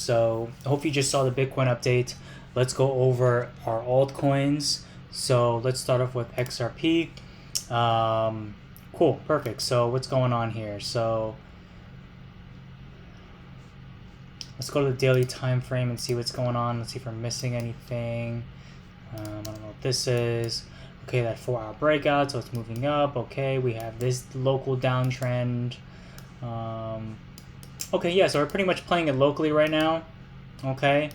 So I hope you just saw the Bitcoin update. Let's go over our altcoins. So let's start off with XRP. Cool, perfect. So what's going on here? So let's go to the daily time frame and see what's going on. Let's see if we're missing anything. I don't know what this is. Okay, that 4-hour breakout, so it's moving up. Okay, we have this local downtrend. Okay, yeah, so we're pretty much playing it locally right now. Okay.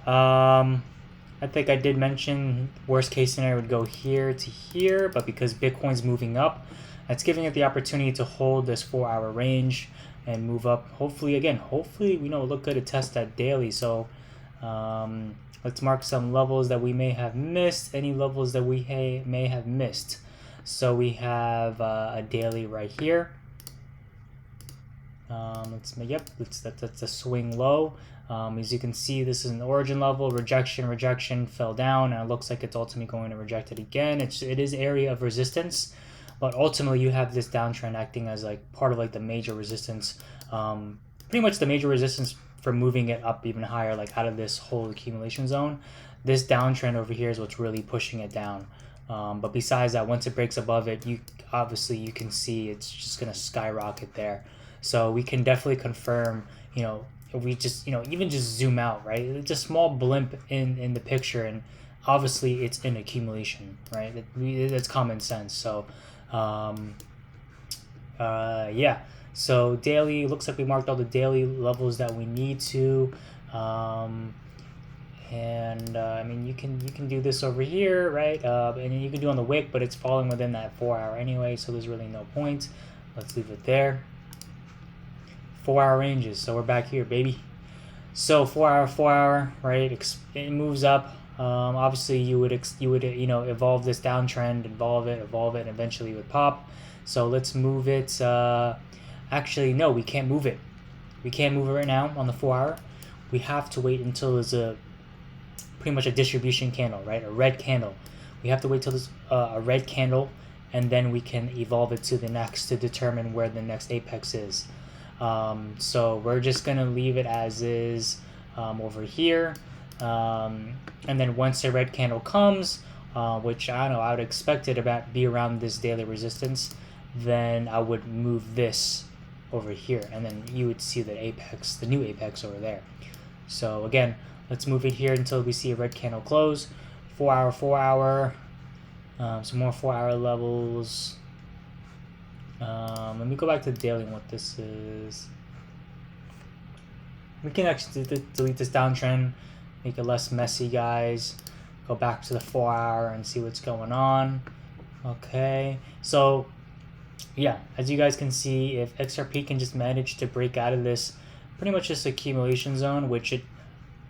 I think I did mention worst case scenario would go here to here, but because Bitcoin's moving up, that's giving it the opportunity to hold this 4-hour range and move up. Hopefully, look good to test that daily. So let's mark some levels that we may have missed, any levels that we may have missed. So we have a daily right here. That's a swing low. As you can see, this is an origin level, rejection, fell down, and it looks like it's ultimately going to reject it again. It is area of resistance, but ultimately you have this downtrend acting as like part of like the major resistance, pretty much the major resistance for moving it up even higher, like out of this whole accumulation zone. This downtrend over here is what's really pushing it down. But besides that, once it breaks above it, you can see it's just gonna skyrocket there. So we can definitely confirm, if we just, even just zoom out, right? It's a small blimp in the picture, and obviously it's an accumulation, right? That's common sense. So, yeah. So daily, looks like we marked all the daily levels that we need to. I mean, you can do this over here, right? And you can do on the wick, but it's falling within that 4-hour anyway, so there's really no point. Let's leave it there. 4-hour ranges, so we're back here, baby. So 4-hour, right? It moves up. Obviously, you would evolve this downtrend, evolve it, and eventually it would pop. So let's move it. Actually, no, we can't move it. We can't move it right now on the 4-hour. We have to wait until there's pretty much a distribution candle, right? A red candle. We have to wait till there's a red candle, and then we can evolve it to the next to determine where the next apex is. So we're just gonna leave it as is over here, and then once the red candle comes, which I don't know, I would expect it to be around this daily resistance, then I would move this over here, and then you would see the apex, the new apex over there. So again, let's move it here until we see a red candle close. 4-hour, some more 4-hour levels. Let me go back to the daily and what this is. We can actually delete this downtrend, make it less messy, guys. Go back to the 4-hour and see what's going on. Okay, so yeah, as you guys can see, if XRP can just manage to break out of this pretty much this accumulation zone, which it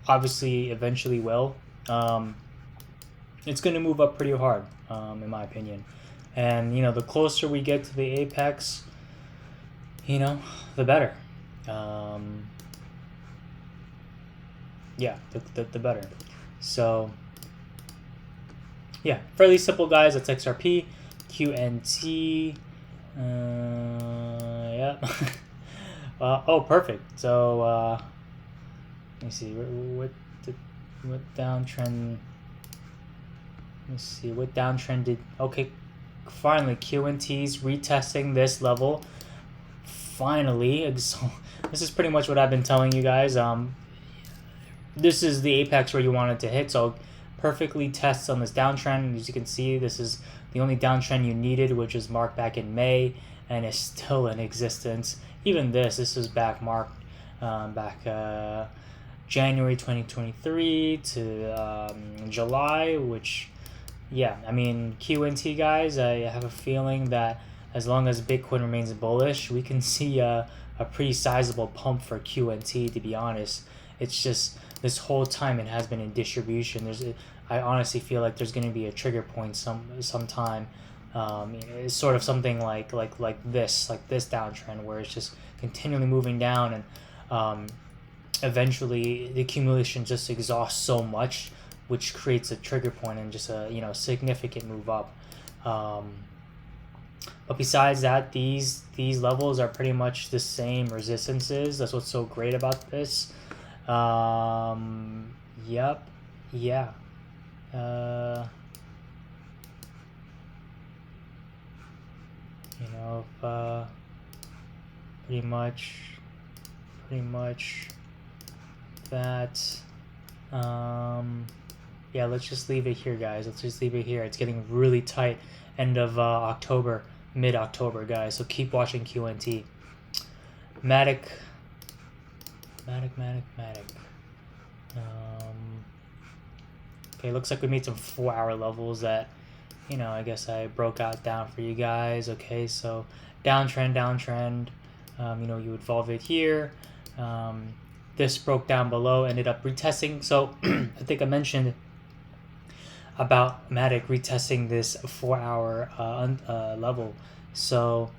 obviously eventually will, it's going to move up pretty hard, in my opinion. And the closer we get to the apex, the better. Yeah, the better. So yeah, fairly simple, guys. That's XRP, QNT. Yeah. Oh, perfect. So let me see what downtrend. Let me see what downtrend did. Okay. Finally, QNT's retesting this level. Finally, so this is pretty much what I've been telling you guys. This is the apex where you want it to hit. So perfectly tests on this downtrend. As you can see, this is the only downtrend you needed, which was marked back in May, and is still in existence. Even this was back marked January 2023 to July, which. Yeah, I mean, QNT, guys, I have a feeling that as long as Bitcoin remains bullish, we can see a pretty sizable pump for QNT, to be honest. It's just this whole time it has been in distribution. I honestly feel like there's going to be a trigger point sometime. It's sort of something like this downtrend where it's just continually moving down, and eventually the accumulation just exhausts so much, which creates a trigger point and just a significant move up. But besides that, these levels are pretty much the same resistances. That's what's so great about this. Yep. Yeah. You know, pretty much that. Yeah, let's just leave it here, guys. Let's just leave it here. It's getting really tight. End of October, mid-October, guys. So keep watching QNT. Matic. Okay, looks like we made some 4-hour levels that, you know, I guess I broke out down for you guys. Okay, so downtrend. You know, you would evolve it here. This broke down below, ended up retesting. So I think I mentioned about Matic retesting this 4-hour level. So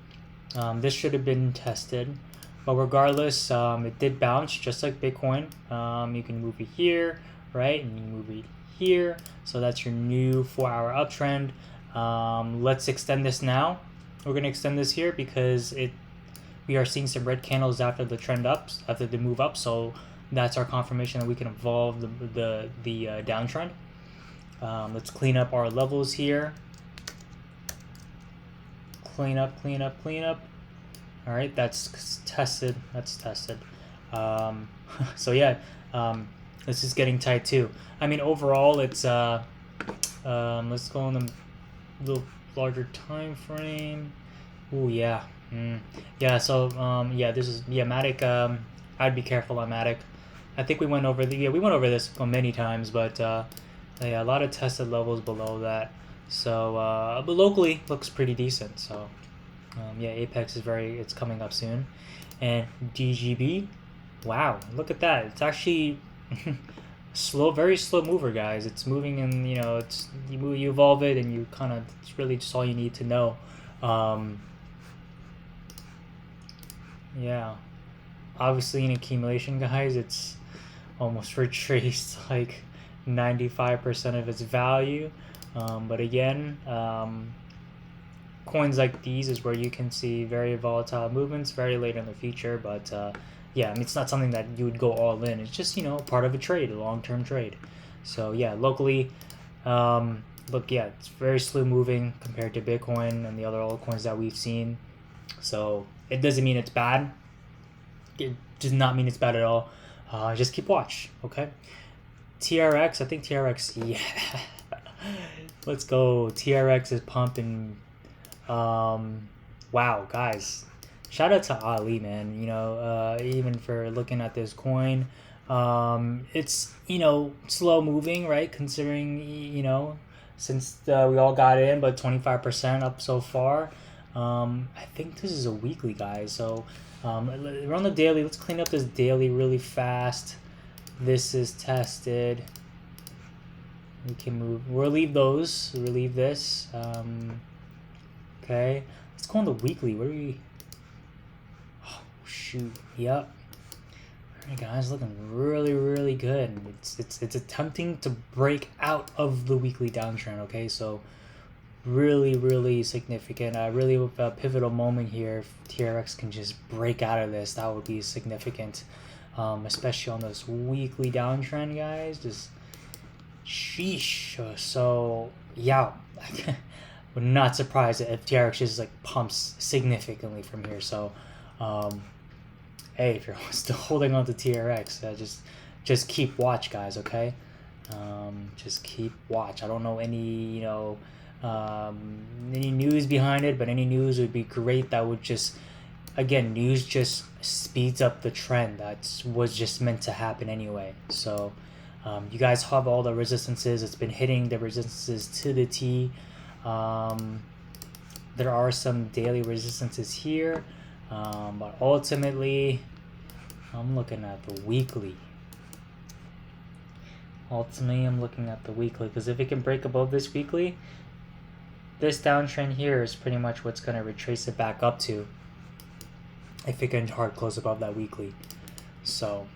this should have been tested. But regardless, it did bounce just like Bitcoin. You can move it here, right? And you move it here. So that's your new 4-hour uptrend. Let's extend this now. We're going to extend this here because we are seeing some red candles after the trend ups, after the move up. So that's our confirmation that we can evolve the downtrend. Let's clean up our levels here. Clean up. All right, that's tested. So yeah, this is getting tight too. I mean, overall, it's let's go on the little larger time frame. Ooh, yeah. Yeah, so yeah, this is Matic. I'd be careful on Matic. I think we went over this many times, but yeah, a lot of tested levels below that. So but locally looks pretty decent. So yeah, Apex it's coming up soon, and DGB. Wow, look at that! It's actually very slow mover, guys. It's moving, and you know, you evolve it, and it's really just all you need to know. Yeah, obviously in accumulation, guys, it's almost retraced like 95% of its value. But again, coins like these is where you can see very volatile movements very late in the future. But yeah, I mean, it's not something that you would go all in. It's just, you know, part of a trade, a long-term trade. So yeah, locally, look, yeah, it's very slow moving compared to Bitcoin and the other altcoins that we've seen. So it doesn't mean it's bad. It does not mean it's bad at all. Just keep watch, okay? TRX, I think TRX, yeah. Let's go. TRX is pumping. Wow, guys. Shout out to Ali, man. You know, even for looking at this coin. It's, you know, slow moving, right? Considering, you know, since we all got in, but 25% up so far. I think this is a weekly, guys. So we're on the daily. Let's clean up this daily really fast. This is tested. We can move. We'll leave those. We'll leave this. Okay. Let's go on the weekly. What are we? Oh shoot. Yep. Alright, guys, looking really, really good. It's attempting to break out of the weekly downtrend. Okay, so really, really significant. Really a pivotal moment here. If TRX can just break out of this, that would be significant. Especially on this weekly downtrend, guys. Just sheesh. So yeah, we're not surprised if TRX just like pumps significantly from here. So hey, if you're still holding on to TRX, just keep watch, guys. Okay, just keep watch. I don't know any, you know, any news behind it, but any news would be great. That would just, again, news just speeds up the trend. That was just meant to happen anyway. So you guys have all the resistances. It's been hitting the resistances to the T. There are some daily resistances here, but ultimately I'm looking at the weekly. Because if it can break above this weekly, this downtrend here is pretty much what's going to retrace it back up to if it can hard close above that weekly. So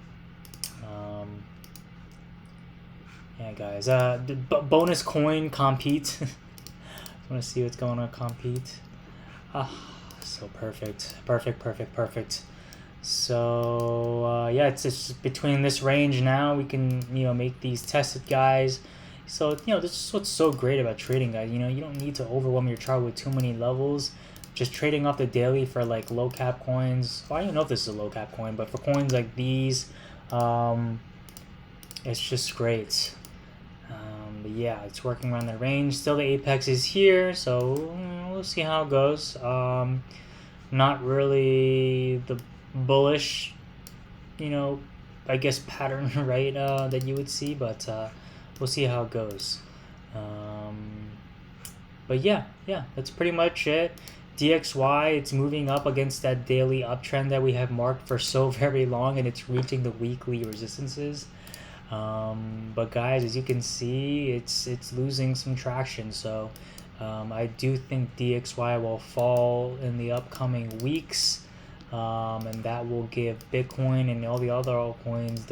yeah, guys, the bonus coin compete. I want to see what's going on compete. So perfect. So yeah, it's just between this range now. We can make these tested guys. So this is what's so great about trading, guys. You don't need to overwhelm your chart with too many levels. Just trading off the daily for like low cap coins. Well, I don't even know if this is a low cap coin, but for coins like these, it's just great. But yeah, it's working around the range. Still, the apex is here, so we'll see how it goes. Not really the bullish, I guess pattern, right, that you would see, but we'll see how it goes. But yeah, that's pretty much it. DXY, it's moving up against that daily uptrend that we have marked for so very long, and it's reaching the weekly resistances. But guys, as you can see, it's losing some traction. So I do think DXY will fall in the upcoming weeks, and that will give Bitcoin and all the other altcoins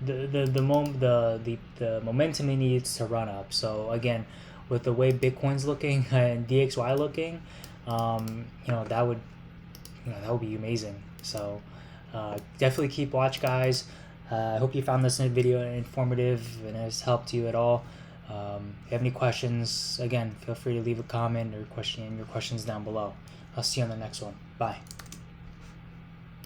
the momentum it needs to run up. So again, with the way Bitcoin's looking and DXY looking, that would be amazing. So definitely keep watch, guys. I hope you found this video informative and has helped you at all. If you have any questions, again, feel free to leave a comment or your questions down below. I'll see you on the next one. Bye.